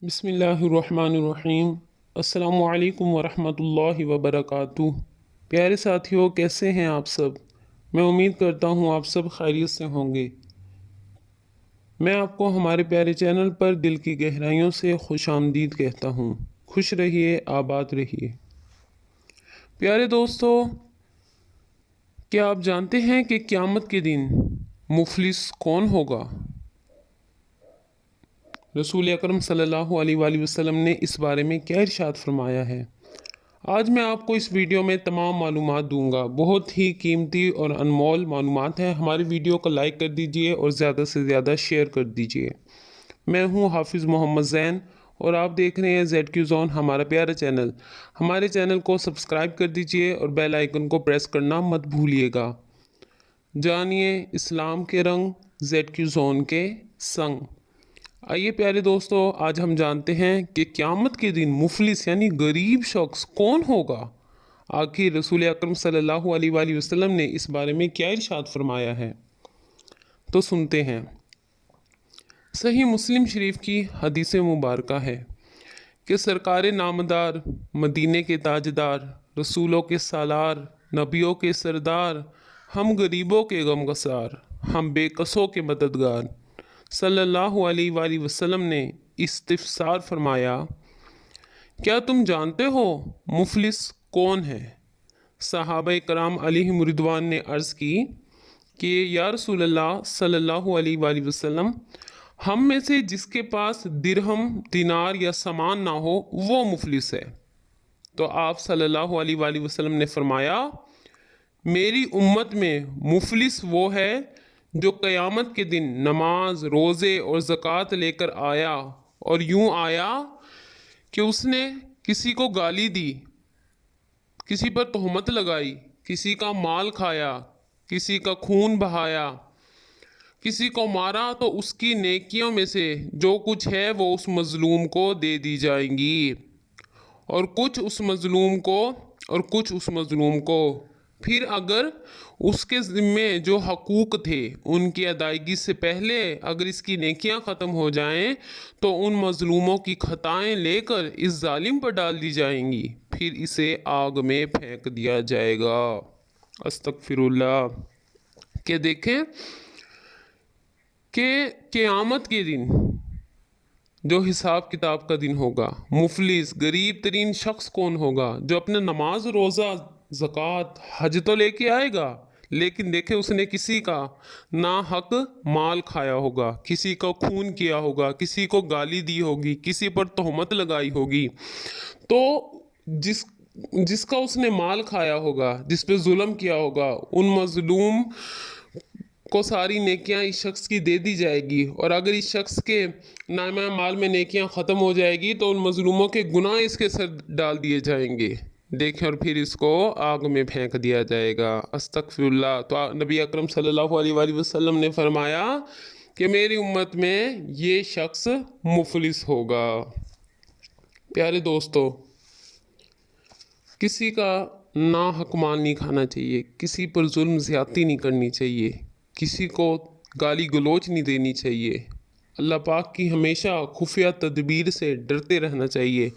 بسم اللہ الرحمن الرحیم۔ السلام علیکم ورحمۃ اللہ وبرکاتہ۔ پیارے ساتھیوں، کیسے ہیں آپ سب؟ میں امید کرتا ہوں آپ سب خیریت سے ہوں گے۔ میں آپ کو ہمارے پیارے چینل پر دل کی گہرائیوں سے خوش آمدید کہتا ہوں۔ خوش رہیے، آباد رہیے۔ پیارے دوستو، کیا آپ جانتے ہیں کہ قیامت کے دن مفلس کون ہوگا؟ رسول اکرم صلی اللہ علیہ وآلہ وسلم نے اس بارے میں کیا ارشاد فرمایا ہے؟ آج میں آپ کو اس ویڈیو میں تمام معلومات دوں گا۔ بہت ہی قیمتی اور انمول معلومات ہیں۔ ہماری ویڈیو کو لائک کر دیجئے اور زیادہ سے زیادہ شیئر کر دیجئے۔ میں ہوں حافظ محمد زین اور آپ دیکھ رہے ہیں زیڈ کیو زون، ہمارا پیارا چینل۔ ہمارے چینل کو سبسکرائب کر دیجئے اور بیل آئیکن کو پریس کرنا مت بھولیے گا۔ جانیے اسلام کے رنگ، زیڈ کیو زون کے سنگ۔ آئیے پیارے دوستو، آج ہم جانتے ہیں کہ قیامت کے دن مفلس یعنی غریب شخص کون ہوگا۔ آخر رسول اکرم صلی اللہ علیہ وآلہ وسلم نے اس بارے میں کیا ارشاد فرمایا ہے؟ تو سنتے ہیں۔ صحیح مسلم شریف کی حدیث مبارکہ ہے کہ سرکار نامدار، مدینے کے تاجدار، رسولوں کے سالار، نبیوں کے سردار، ہم غریبوں کے غمگسار، ہم بے کسوں کے مددگار صلی اللہ علیہ وآلہ وسلم نے استفسار فرمایا، کیا تم جانتے ہو مفلس کون ہے؟ صحابہ کرام علیہم رضوان نے عرض کی کہ یا رسول اللہ صلی اللہ علیہ وآلہ وسلم، ہم میں سے جس کے پاس درہم، دینار یا سامان نہ ہو وہ مفلس ہے۔ تو آپ صلی اللہ علیہ وآلہ وسلم نے فرمایا، میری امت میں مفلس وہ ہے جو قیامت کے دن نماز، روزے اور زکوٰۃ لے کر آیا اور یوں آیا کہ اس نے کسی کو گالی دی، کسی پر تہمت لگائی، کسی کا مال کھایا، کسی کا خون بہایا، کسی کو مارا، تو اس کی نیکیوں میں سے جو کچھ ہے وہ اس مظلوم کو دے دی جائیں گی، اور کچھ اس مظلوم کو پھر اگر اس کے ذمے جو حقوق تھے ان کی ادائیگی سے پہلے اگر اس کی نیکیاں ختم ہو جائیں تو ان مظلوموں کی خطائیں لے کر اس ظالم پر ڈال دی جائیں گی، پھر اسے آگ میں پھینک دیا جائے گا۔ استغفر اللہ۔ کہ دیکھیں کہ قیامت کے دن جو حساب کتاب کا دن ہوگا، مفلس غریب ترین شخص کون ہوگا؟ جو اپنے نماز، روزہ، زکوٰۃ، حج تو لے کے آئے گا، لیکن دیکھیں اس نے کسی کا ناحق مال کھایا ہوگا، کسی کا خون کیا ہوگا، کسی کو گالی دی ہوگی، کسی پر تہمت لگائی ہوگی، تو جس کا اس نے مال کھایا ہوگا، جس پہ ظلم کیا ہوگا، ان مظلوم کو ساری نیکیاں اس شخص کی دے دی جائے گی، اور اگر اس شخص کے نامہ مال میں نیکیاں ختم ہو جائے گی تو ان مظلوموں کے گناہ اس کے سر ڈال دیے جائیں گے، دیکھیں، اور پھر اس کو آگ میں پھینک دیا جائے گا۔ استغفر اللہ۔ تو نبی اکرم صلی اللہ علیہ وآلہ وسلم نے فرمایا کہ میری امت میں یہ شخص مفلس ہوگا۔ پیارے دوستو، کسی کا ناحق مال نہیں کھانا چاہیے، کسی پر ظلم زیادتی نہیں کرنی چاہیے، کسی کو گالی گلوچ نہیں دینی چاہیے۔ اللہ پاک کی ہمیشہ خفیہ تدبیر سے ڈرتے رہنا چاہیے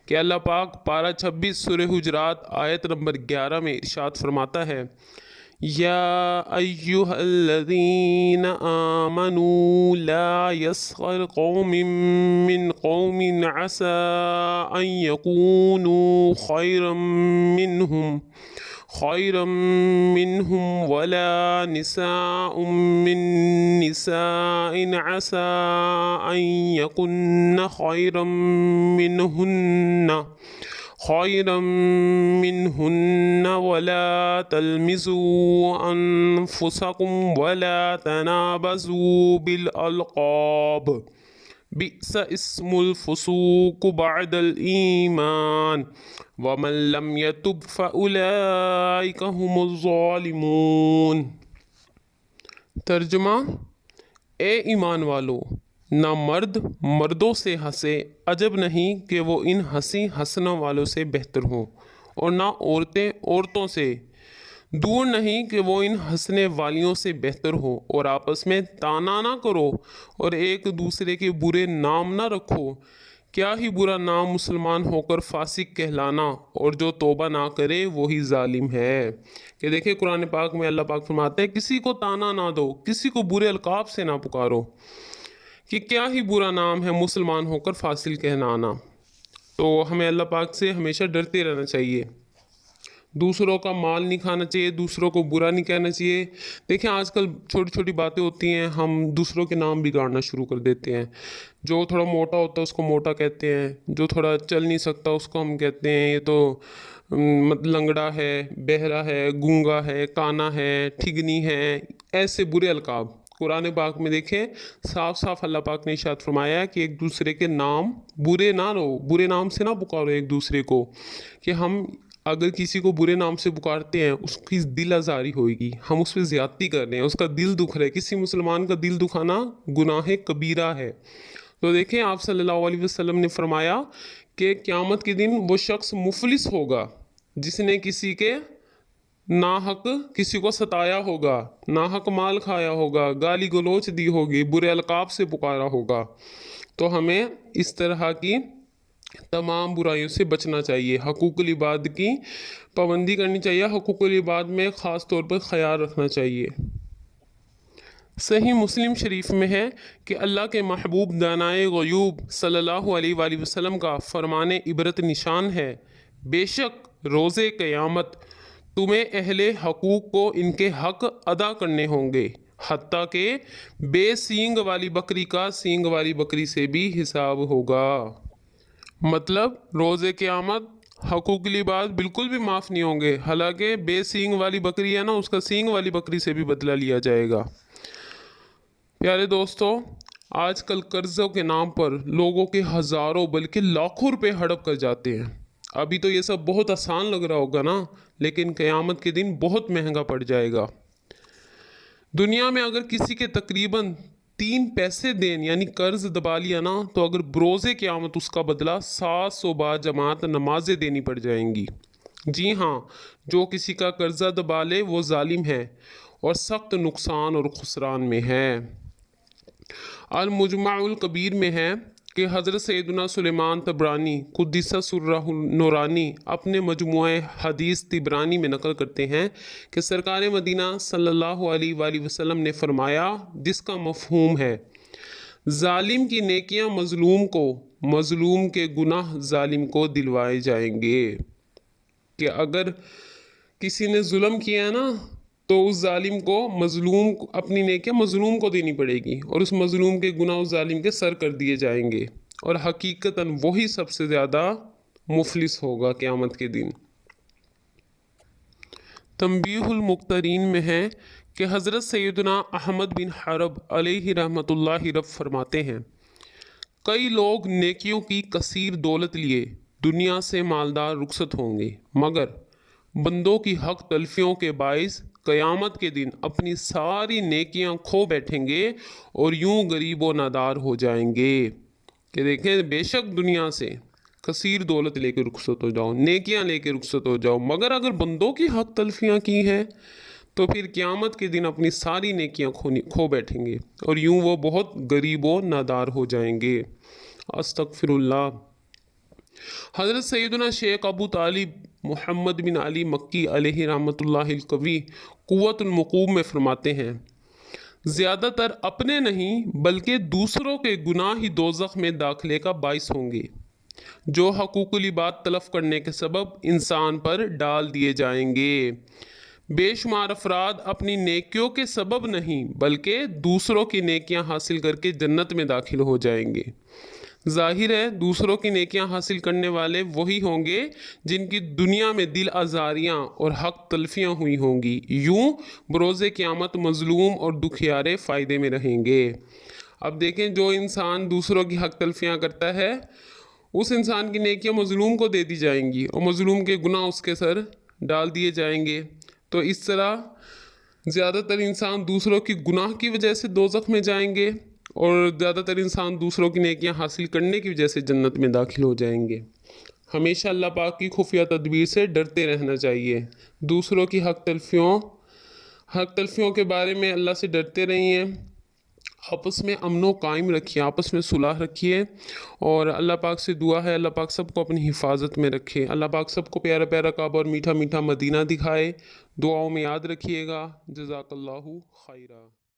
کہ اللہ پاک پارہ 26 سورہ حجرات آیت نمبر 11 میں ارشاد فرماتا ہے، یا ایہا الذین آمنوا لا یسخر قوم من قوم عسى ان یکونوا خیرا منهم ولا نساء من نساء عسى ان یکن خیرا منهن ولا تلمزوا انفسکم ولا تنابزوا بالالقاب بئس اسم الفسوق بعد الایمان ومن لم يتب فأولئك هم الظالمون۔ ترجمہ: اے ایمان والو، نہ مرد مردوں سے ہنسے، عجب نہیں کہ وہ ان ہنسی ہنسنے والوں سے بہتر ہوں، اور نہ عورتیں عورتوں سے، دور نہیں کہ وہ ان ہنسنے والیوں سے بہتر ہو، اور آپس میں طعنہ نہ کرو اور ایک دوسرے کے برے نام نہ رکھو، کیا ہی برا نام مسلمان ہو کر فاسق کہلانا، اور جو توبہ نہ کرے وہی ظالم ہے۔ کہ دیکھیں قرآن پاک میں اللہ پاک فرماتے ہیں کسی کو تانا نہ دو، کسی کو برے القاب سے نہ پکارو، کہ کیا ہی برا نام ہے مسلمان ہو کر فاسق کہلانا۔ تو ہمیں اللہ پاک سے ہمیشہ ڈرتے رہنا چاہیے، دوسروں کا مال نہیں کھانا چاہیے، دوسروں کو برا نہیں کہنا چاہیے۔ دیکھیں آج کل چھوٹی چھوٹی باتیں ہوتی ہیں، ہم دوسروں کے نام بگاڑنا شروع کر دیتے ہیں۔ جو تھوڑا موٹا ہوتا ہے اس کو موٹا کہتے ہیں، جو تھوڑا چل نہیں سکتا اس کو ہم کہتے ہیں یہ تو لنگڑا ہے، بہرا ہے، گونگا ہے، کانا ہے، ٹھگنی ہے، ایسے برے القاب۔ قرآن پاک میں دیکھیں صاف صاف اللہ پاک نے ارشاد فرمایا ہے کہ ایک دوسرے کے نام برے نہ لو، برے نام سے نہ پکارو ایک دوسرے کو، کہ ہم اگر کسی کو برے نام سے پکارتے ہیں اس کی دل آزاری ہوئے گی، ہم اس پہ زیادتی کر رہے ہیں، اس کا دل دکھ رہا ہے۔ کسی مسلمان کا دل دکھانا گناہ کبیرہ ہے۔ تو دیکھیں آپ صلی اللہ علیہ وسلم نے فرمایا کہ قیامت کے دن وہ شخص مفلس ہوگا جس نے کسی کے ناحق کسی کو ستایا ہوگا، ناحق مال کھایا ہوگا، گالی گلوچ دی ہوگی، برے القاب سے پکارا ہوگا۔ تو ہمیں اس طرح کی تمام برائیوں سے بچنا چاہیے، حقوق العباد کی پابندی کرنی چاہیے، حقوق العباد میں خاص طور پر خیال رکھنا چاہیے۔ صحیح مسلم شریف میں ہے کہ اللہ کے محبوب دانائے غیوب صلی اللہ علیہ وآلہ وسلم کا فرمان عبرت نشان ہے، بے شک روز قیامت تمہیں اہل حقوق کو ان کے حق ادا کرنے ہوں گے، حتیٰ کہ بے سینگ والی بکری کا سینگ والی بکری سے بھی حساب ہوگا۔ مطلب روز قیامت حقوق العباد بالکل بھی معاف نہیں ہوں گے، حالانکہ بے سینگ والی بکری ہے نا، اس کا سینگ والی بکری سے بھی بدلہ لیا جائے گا۔ پیارے دوستو، آج کل قرضوں کے نام پر لوگوں کے ہزاروں بلکہ لاکھوں روپے ہڑپ کر جاتے ہیں۔ ابھی تو یہ سب بہت آسان لگ رہا ہوگا نا، لیکن قیامت کے دن بہت مہنگا پڑ جائے گا۔ دنیا میں اگر کسی کے تقریباً 3 پیسے دین یعنی قرض دبا لیا نا، تو اگر بروز قیامت اس کا بدلہ 700 بار جماعت نمازیں دینی پڑ جائیں گی۔ جی ہاں، جو کسی کا قرضہ دبا لے وہ ظالم ہے اور سخت نقصان اور خسران میں ہے۔ المجمع الکبیر میں ہے کہ حضرت سیدنا سلیمان طبرانی قدس سرہ نورانی اپنے مجموعہ حدیث طبرانی میں نقل کرتے ہیں کہ سرکار مدینہ صلی اللہ علیہ وآلہ وسلم نے فرمایا، جس کا مفہوم ہے ظالم کی نیکیاں مظلوم کو، مظلوم کے گناہ ظالم کو دلوائے جائیں گے۔ کہ اگر کسی نے ظلم کیا نا تو اس ظالم کو مظلوم اپنی نیکیاں مظلوم کو دینی پڑے گی، اور اس مظلوم کے گناہ اس ظالم کے سر کر دیے جائیں گے، اور حقیقتاً وہی سب سے زیادہ مفلس ہوگا قیامت کے دن۔ تنبیہ المقترین میں ہے کہ حضرت سیدنا احمد بن حرب علیہ رحمۃ اللہ رب فرماتے ہیں، کئی لوگ نیکیوں کی کثیر دولت لیے دنیا سے مالدار رخصت ہوں گے، مگر بندوں کی حق تلفیوں کے باعث قیامت کے دن اپنی ساری نیکیاں کھو بیٹھیں گے اور یوں غریب و نادار ہو جائیں گے۔ کہ دیکھیں بے شک دنیا سے کثیر دولت لے کے رخصت ہو جاؤ، نیکیاں لے کے رخصت ہو جاؤ، مگر اگر بندوں کی حق تلفیاں کی ہیں تو پھر قیامت کے دن اپنی ساری نیکیاں کھو بیٹھیں گے اور یوں وہ بہت غریب و نادار ہو جائیں گے۔ استغفر اللہ۔ حضرت سیدنا شیخ ابو طالب محمد بن علی مکی علیہ رحمۃ اللہ القوی قوت المقوم میں فرماتے ہیں، زیادہ تر اپنے نہیں بلکہ دوسروں کے گناہ ہی دوزخ میں داخلے کا باعث ہوں گے، جو حقوق العباد تلف کرنے کے سبب انسان پر ڈال دیے جائیں گے۔ بے شمار افراد اپنی نیکیوں کے سبب نہیں بلکہ دوسروں کی نیکیاں حاصل کر کے جنت میں داخل ہو جائیں گے۔ ظاہر ہے دوسروں کی نیکیاں حاصل کرنے والے وہی ہوں گے جن کی دنیا میں دل آزاریاں اور حق تلفیاں ہوئی ہوں گی، یوں بروز قیامت مظلوم اور دکھیارے فائدے میں رہیں گے۔ اب دیکھیں جو انسان دوسروں کی حق تلفیاں کرتا ہے اس انسان کی نیکیاں مظلوم کو دے دی جائیں گی اور مظلوم کے گناہ اس کے سر ڈال دیے جائیں گے۔ تو اس طرح زیادہ تر انسان دوسروں کی گناہ کی وجہ سے دوزخ میں جائیں گے اور زیادہ تر انسان دوسروں کی نیکیاں حاصل کرنے کی وجہ سے جنت میں داخل ہو جائیں گے۔ ہمیشہ اللہ پاک کی خفیہ تدبیر سے ڈرتے رہنا چاہیے، دوسروں کی حق تلفیوں کے بارے میں اللہ سے ڈرتے رہیے، آپس میں امن و قائم رکھیے، آپس میں صلح رکھیے، اور اللہ پاک سے دعا ہے اللہ پاک سب کو اپنی حفاظت میں رکھے، اللہ پاک سب کو پیارا پیارا کعبہ اور میٹھا میٹھا مدینہ دکھائے۔ دعاؤں میں یاد رکھیے گا۔ جزاک اللہ خیرہ۔